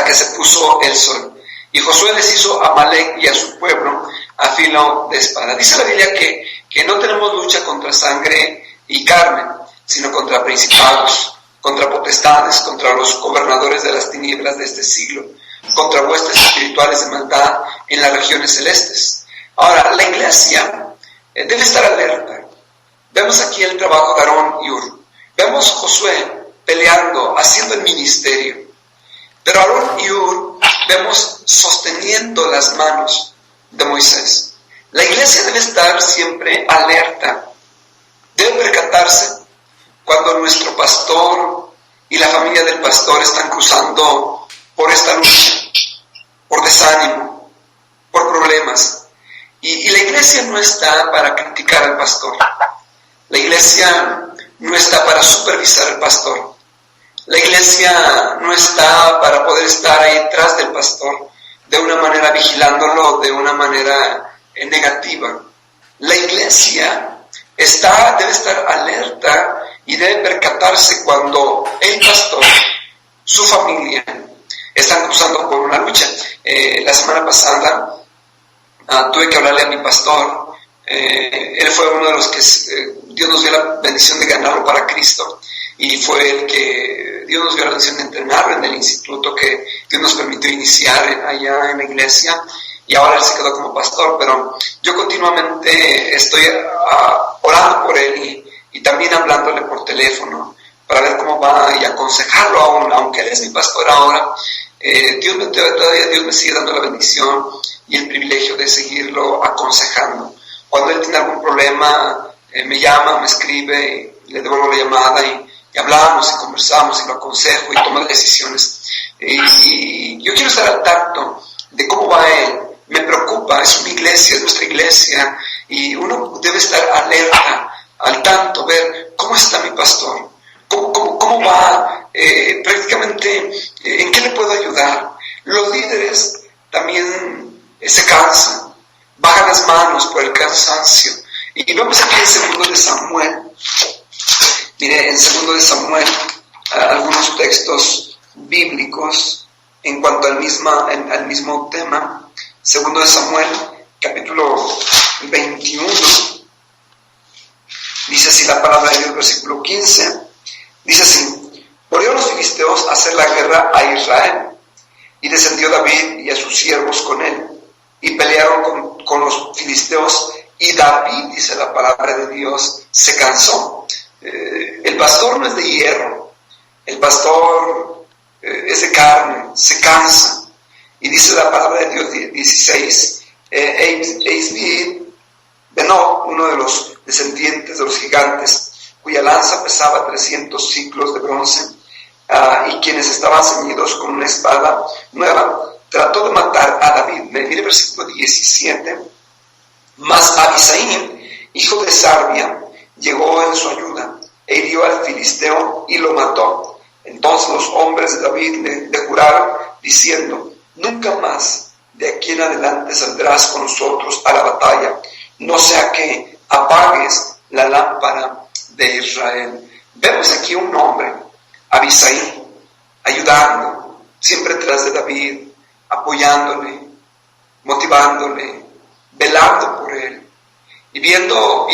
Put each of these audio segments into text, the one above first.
que se puso el sol. Y Josué deshizo a Amalec y a su pueblo a filo de espada. Dice la Biblia que no tenemos lucha contra sangre y carne, sino contra principados, contra potestades, contra los gobernadores de las tinieblas de este siglo, contra huestes espirituales de maldad en las regiones celestes. Ahora, la iglesia debe estar alerta. Vemos aquí el trabajo de Aarón y Hur. Vemos Josué peleando, haciendo el ministerio. Pero Aarón y Hur vemos sosteniendo las manos de Moisés. La iglesia debe estar siempre alerta. Debe percatarse cuando nuestro pastor y la familia del pastor están cruzando por esta lucha, por desánimo, por problemas. Y la iglesia no está para criticar al pastor. La iglesia no está para supervisar al pastor. La iglesia no está para poder estar ahí detrás del pastor de una manera vigilándolo, de una manera negativa. La iglesia debe estar alerta y debe percatarse cuando el pastor, su familia, están cruzando por una lucha. La semana pasada tuve que hablarle a mi pastor. Él fue uno de los que Dios nos dio la bendición de ganarlo para Cristo, y fue el que Dios nos dio la bendición de entrenarlo en el instituto que Dios nos permitió iniciar allá en la iglesia, y ahora él se quedó como pastor. Pero yo continuamente estoy orando por él y también hablándole por teléfono para ver cómo va y aconsejarlo aún, aunque él es mi pastor ahora. Dios me sigue dando la bendición y el privilegio de seguirlo aconsejando. Cuando él tiene algún problema, me llama, me escribe, y le devuelvo la llamada y hablamos y conversamos y lo aconsejo y tomo decisiones. Y yo quiero estar al tanto de cómo va él. Me preocupa, es una iglesia, es nuestra iglesia, y uno debe estar alerta, al tanto, ver cómo está mi pastor, cómo va, prácticamente en qué le puedo ayudar. Los líderes también se cansan, bajan las manos por el cansancio. Y vamos aquí en 2 de Samuel. Mire, en 2 de Samuel, algunos textos bíblicos en cuanto al mismo tema. 2 de Samuel, capítulo 21. Dice así la palabra de Dios, versículo 15. Dice así: volvió los filisteos a hacer la guerra a Israel, y descendió David y a sus siervos con él, y pelearon con los filisteos, y David, dice la palabra de Dios, se cansó. El pastor no es de hierro, el pastor es de carne, se cansa. Y dice la palabra de Dios 16, Eisbid Benob, uno de los descendientes de los gigantes, cuya lanza pesaba 300 ciclos de bronce, y quienes estaban ceñidos con una espada nueva, trató de matar a David. Mire el versículo 17. Mas Abisai, hijo de Sarbia, llegó en su ayuda, e hirió al filisteo y lo mató. Entonces los hombres de David le juraron, diciendo: nunca más de aquí en adelante saldrás con nosotros a la batalla, no sea que apagues la lámpara de Israel. Vemos aquí un hombre, Abisai, ayudando, siempre tras de David, apoyándole, motivándole, velando por él, y viendo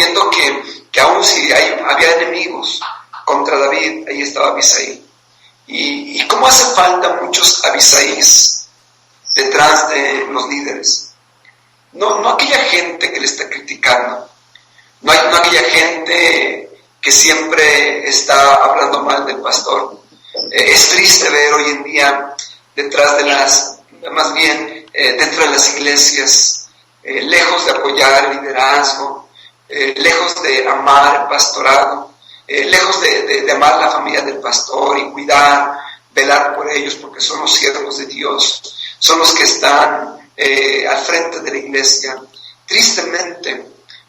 que aún si había enemigos contra David, ahí estaba Abisai. Y cómo hace falta muchos Abisaís detrás de los líderes. No aquella gente que le está criticando, no aquella gente que siempre está hablando mal del pastor. Es triste ver hoy en día detrás de dentro de las iglesias, lejos de apoyar el liderazgo, lejos de amar el pastorado, lejos de amar la familia del pastor y cuidar, velar por ellos, porque son los siervos de Dios, son los que están al frente de la iglesia. Tristemente,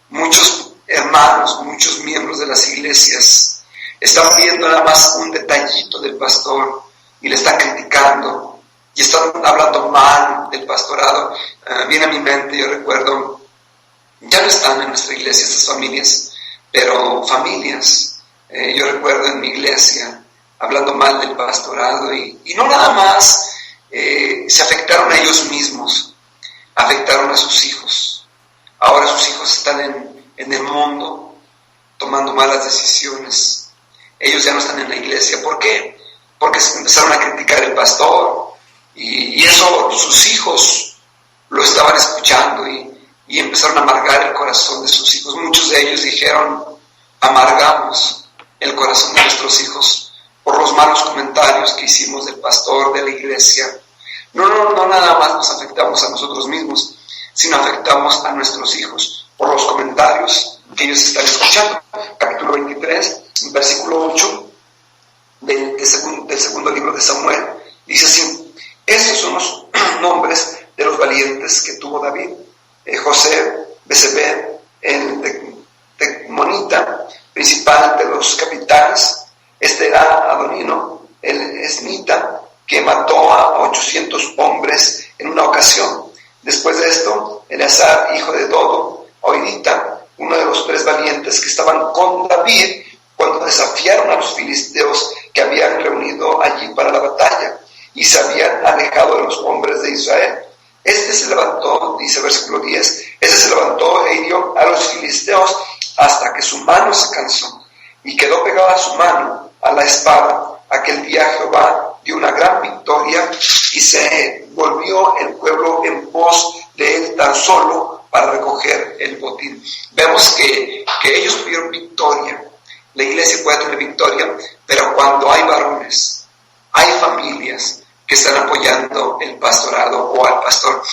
muchos hermanos, muchos miembros de las iglesias están viendo nada más un detallito del pastor y le están criticando y están hablando mal del pastorado. Viene a mi mente, yo recuerdo, ya no están en nuestra iglesia estas familias, pero familias, yo recuerdo en mi iglesia hablando mal del pastorado, y no nada más se afectaron a ellos mismos, afectaron a sus hijos. Ahora sus hijos están en el mundo tomando malas decisiones. Ellos ya no están en la iglesia. ¿Por qué? Porque se empezaron a criticar el pastor y eso sus hijos lo estaban escuchando y empezaron a amargar el corazón de sus hijos. Muchos de ellos dijeron: amargamos el corazón de nuestros hijos por los malos comentarios que hicimos del pastor, de la iglesia. No nada más nos afectamos a nosotros mismos, sino afectamos a nuestros hijos por los comentarios que ellos están escuchando. Capítulo 23, versículo 8 del segundo libro de Samuel, dice así: estos son los nombres de los valientes que tuvo David: José, Bezebed, el Tecmonita, principal de los capitanes; este era Adonino, el esnita, que mató a 800 hombres en una ocasión. Después de esto, Eleazar, hijo de Dodo, Oidita, uno de los 3 valientes que estaban con David cuando desafiaron a los filisteos que habían reunido allí para la batalla y se habían alejado de los hombres de Israel. Este se levantó, dice versículo 10, este se levantó e hirió a los filisteos hasta que su mano se cansó y quedó pegada su mano a la espada. Aquel día Jehová dio una gran victoria y se volvió el pueblo en pos de él tan solo para recoger el botín. Vemos que ellos tuvieron victoria. La iglesia puede tener victoria, pero cuando hay varones, hay familias que están apoyando el pastorado o al pastor.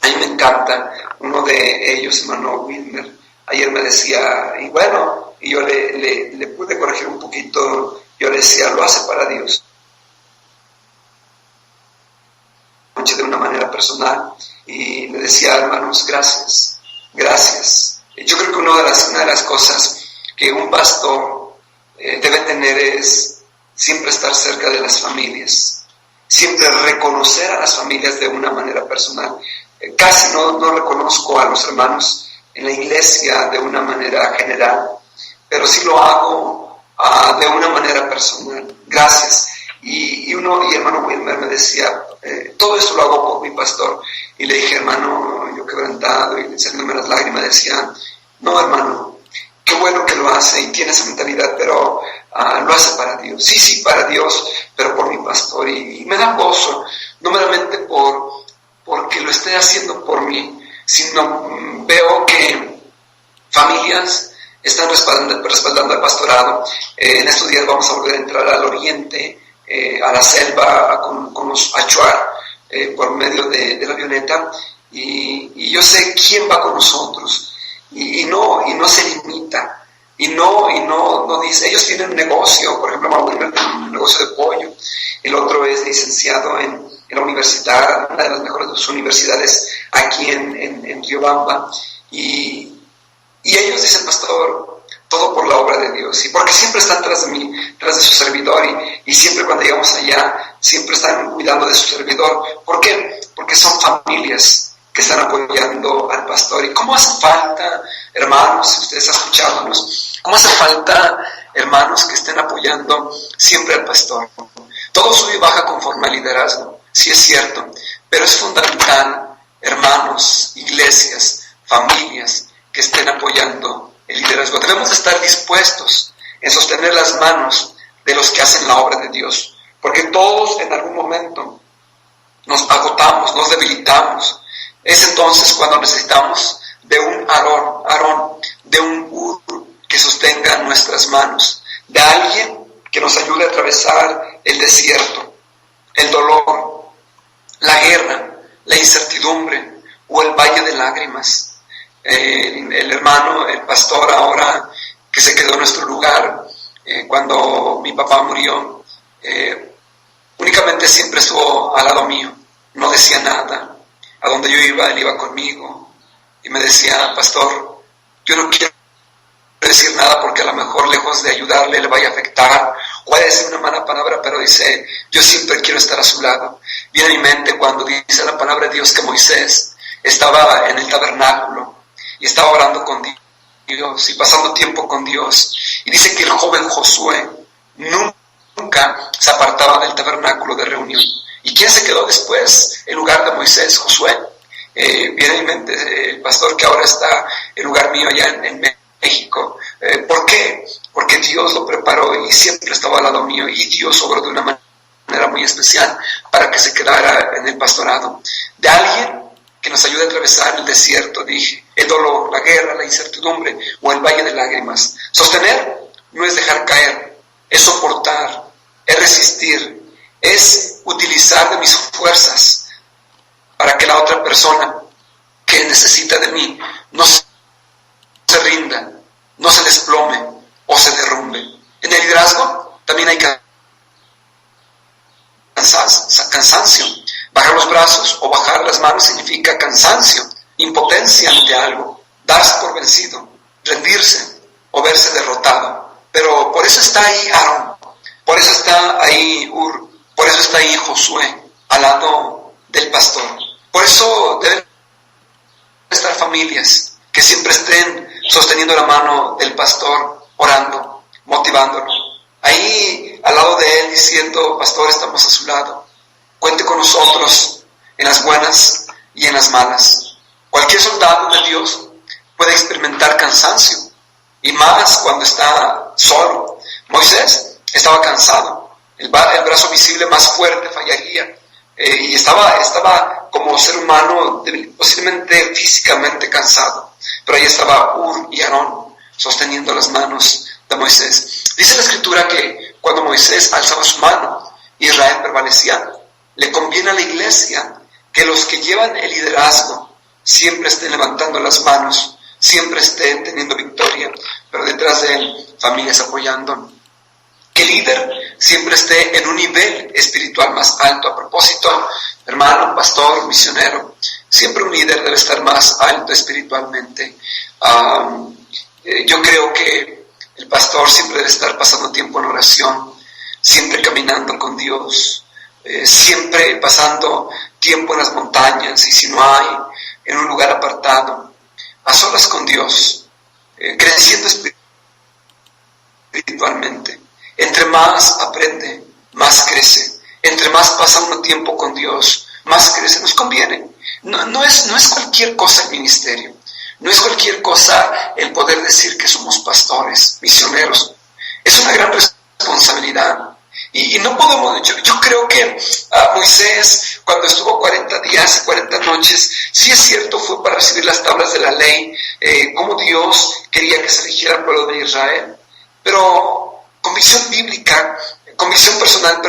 A mí me encanta uno de ellos, hermano Wilmer. Ayer me decía, y yo le pude corregir un poquito. Yo le decía: lo hace para Dios. De una manera personal, y le decía: hermanos, gracias. Yo creo que una de las cosas que un pastor debe tener es siempre estar cerca de las familias, siempre reconocer a las familias de una manera personal. Casi no reconozco a los hermanos en la iglesia de una manera general, pero sí lo hago de una manera personal. Gracias. Y hermano Wilmer me decía: todo esto lo hago por mi pastor. Y le dije: hermano, yo quebrantado y encendiéndome las lágrimas, decía: no, hermano, qué bueno que lo hace y tiene esa mentalidad, pero lo hace para Dios. Sí, para Dios, pero por mi pastor. Y me da gozo, no meramente porque lo esté haciendo por mí, sino veo que familias están respaldando al pastorado. En estos días vamos a volver a entrar al oriente, a la selva, con los achuar, por medio de la avioneta, y yo sé quién va con nosotros, y no se limita, y no dice. Ellos tienen un negocio, por ejemplo, Mauricio tiene un negocio de pollo, el otro es licenciado en la universidad, una de las mejores universidades aquí en Riobamba, y ellos dicen: pastor, todo por la obra de Dios, y porque siempre están tras de mí, tras de su servidor, y siempre cuando llegamos allá, siempre están cuidando de su servidor. ¿Por qué? Porque son familias que están apoyando al pastor. ¿Y cómo hace falta, hermanos, si ustedes escuchándonos, cómo hace falta, hermanos, que estén apoyando siempre al pastor? Todo sube y baja conforme al liderazgo, sí es cierto, pero es fundamental, hermanos, iglesias, familias, que estén apoyando el liderazgo. Debemos de estar dispuestos en sostener las manos de los que hacen la obra de Dios, porque todos en algún momento nos agotamos, nos debilitamos. Es entonces cuando necesitamos de un Aarón, de un Ur que sostenga nuestras manos, de alguien que nos ayude a atravesar el desierto, el dolor, la guerra, la incertidumbre o el valle de lágrimas. El hermano, el pastor ahora que se quedó en nuestro lugar, cuando mi papá murió, únicamente siempre estuvo al lado mío, no decía nada. A donde yo iba, él iba conmigo y me decía: pastor, yo no quiero decir nada porque a lo mejor lejos de ayudarle le vaya a afectar, o vaya a decir una mala palabra, pero dice: yo siempre quiero estar a su lado. Viene a mi mente cuando dice la palabra de Dios que Moisés estaba en el tabernáculo y estaba orando con Dios y pasando tiempo con Dios, y dice que el joven Josué nunca se apartaba del tabernáculo de reunión, ¿Y quién se quedó después en lugar de Moisés? Josué. Viene en mente el pastor que ahora está en lugar mío allá en México. ¿Por qué? Porque Dios lo preparó y siempre estaba al lado mío, y Dios obró de una manera muy especial para que se quedara en el pastorado. De alguien que nos ayude a atravesar el desierto, dije, el dolor, la guerra, la incertidumbre o el valle de lágrimas. Sostener no es dejar caer, es soportar, es resistir, es utilizar de mis fuerzas para que la otra persona que necesita de mí no se rinda, no se desplome o se derrumbe. En el liderazgo también hay cansancio. Bajar los brazos o bajar las manos significa cansancio, impotencia ante algo, darse por vencido, rendirse o verse derrotado. Pero por eso está ahí Aarón, por eso está ahí Hur, por eso está ahí Josué al lado del pastor. Por eso deben estar familias que siempre estén sosteniendo la mano del pastor, orando, motivándolo. Ahí al lado de él diciendo: pastor, estamos a su lado. Cuente con nosotros en las buenas y en las malas. Cualquier soldado de Dios puede experimentar cansancio, y más cuando está solo. Moisés estaba cansado, el brazo visible más fuerte fallaría, y estaba como ser humano posiblemente físicamente cansado, pero ahí estaba Hur y Aarón sosteniendo las manos de Moisés. Dice la Escritura que cuando Moisés alzaba su mano, Israel prevalecía. Le conviene a la iglesia que los que llevan el liderazgo siempre estén levantando las manos, siempre estén teniendo victoria, pero detrás de él, familias apoyando. Que el líder siempre esté en un nivel espiritual más alto. A propósito, hermano, pastor, misionero, siempre un líder debe estar más alto espiritualmente. Yo creo que el pastor siempre debe estar pasando tiempo en oración, siempre caminando con Dios, siempre pasando tiempo en las montañas, y si no hay, en un lugar apartado, a solas con Dios, creciendo espiritualmente. Entre más aprende, más crece. Entre más pasa uno tiempo con Dios, más crece. Nos conviene. No es cualquier cosa el ministerio. No es cualquier cosa el poder decir que somos pastores, misioneros. Es una gran responsabilidad. Y no podemos, yo creo que Moisés, cuando estuvo 40 días, 40 noches, sí es cierto, fue para recibir las tablas de la ley, como Dios quería que se rigiera el pueblo de Israel. Pero convicción bíblica, convicción personal,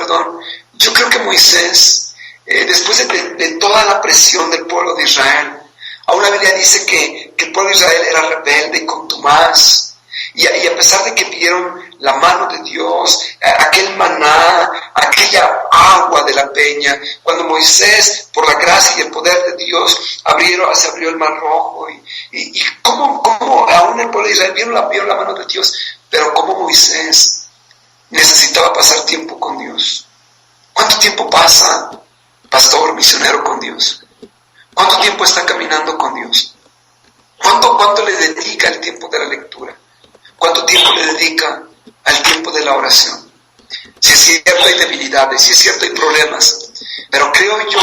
yo creo que Moisés, después de toda la presión del pueblo de Israel, aún la Biblia dice que el pueblo de Israel era rebelde y contumaz. Y a pesar de que vieron la mano de Dios, aquel maná, aquella agua de la peña, cuando Moisés, por la gracia y el poder de Dios, se abrió el mar rojo, y cómo aún el pueblo de Israel vieron la mano de Dios, pero como Moisés necesitaba pasar tiempo con Dios. ¿Cuánto tiempo pasa, pastor, misionero, con Dios? ¿Cuánto tiempo está caminando con Dios? ¿Cuánto le dedica el tiempo de la lectura? ¿Cuánto tiempo le dedica al tiempo de la oración? Si es cierto, hay debilidades, si es cierto, hay problemas, pero creo yo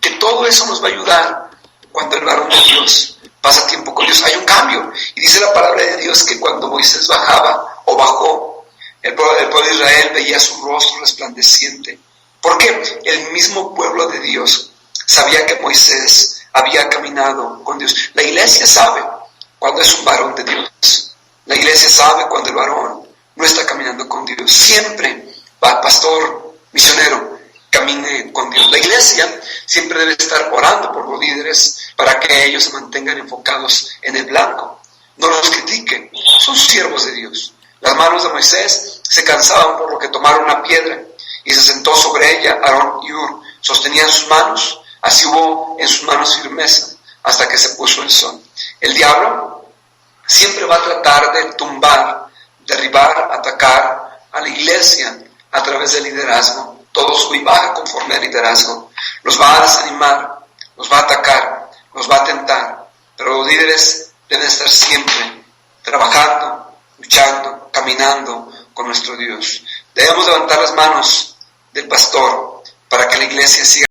que todo eso nos va a ayudar cuando el varón de Dios pasa tiempo con Dios. Hay un cambio, y dice la palabra de Dios que cuando Moisés bajó, el pueblo de Israel veía su rostro resplandeciente. ¿Por qué? El mismo pueblo de Dios sabía que Moisés había caminado con Dios. La iglesia sabe cuando es un varón de Dios. La iglesia sabe cuando el varón no está caminando con Dios. Siempre, pastor, misionero, camine con Dios. La iglesia siempre debe estar orando por los líderes para que ellos se mantengan enfocados en el blanco. No los critiquen, son siervos de Dios. Las manos de Moisés se cansaban, por lo que tomaron una piedra y se sentó sobre ella. Aarón y Hur sostenían sus manos, así hubo en sus manos firmeza hasta que se puso el sol. El diablo siempre va a tratar de tumbar, derribar, atacar a la iglesia a través del liderazgo. Todo sube y baja conforme al liderazgo. Los va a desanimar, los va a atacar, los va a tentar, pero los líderes deben estar siempre trabajando, caminando con nuestro Dios. Debemos levantar las manos del pastor para que la iglesia siga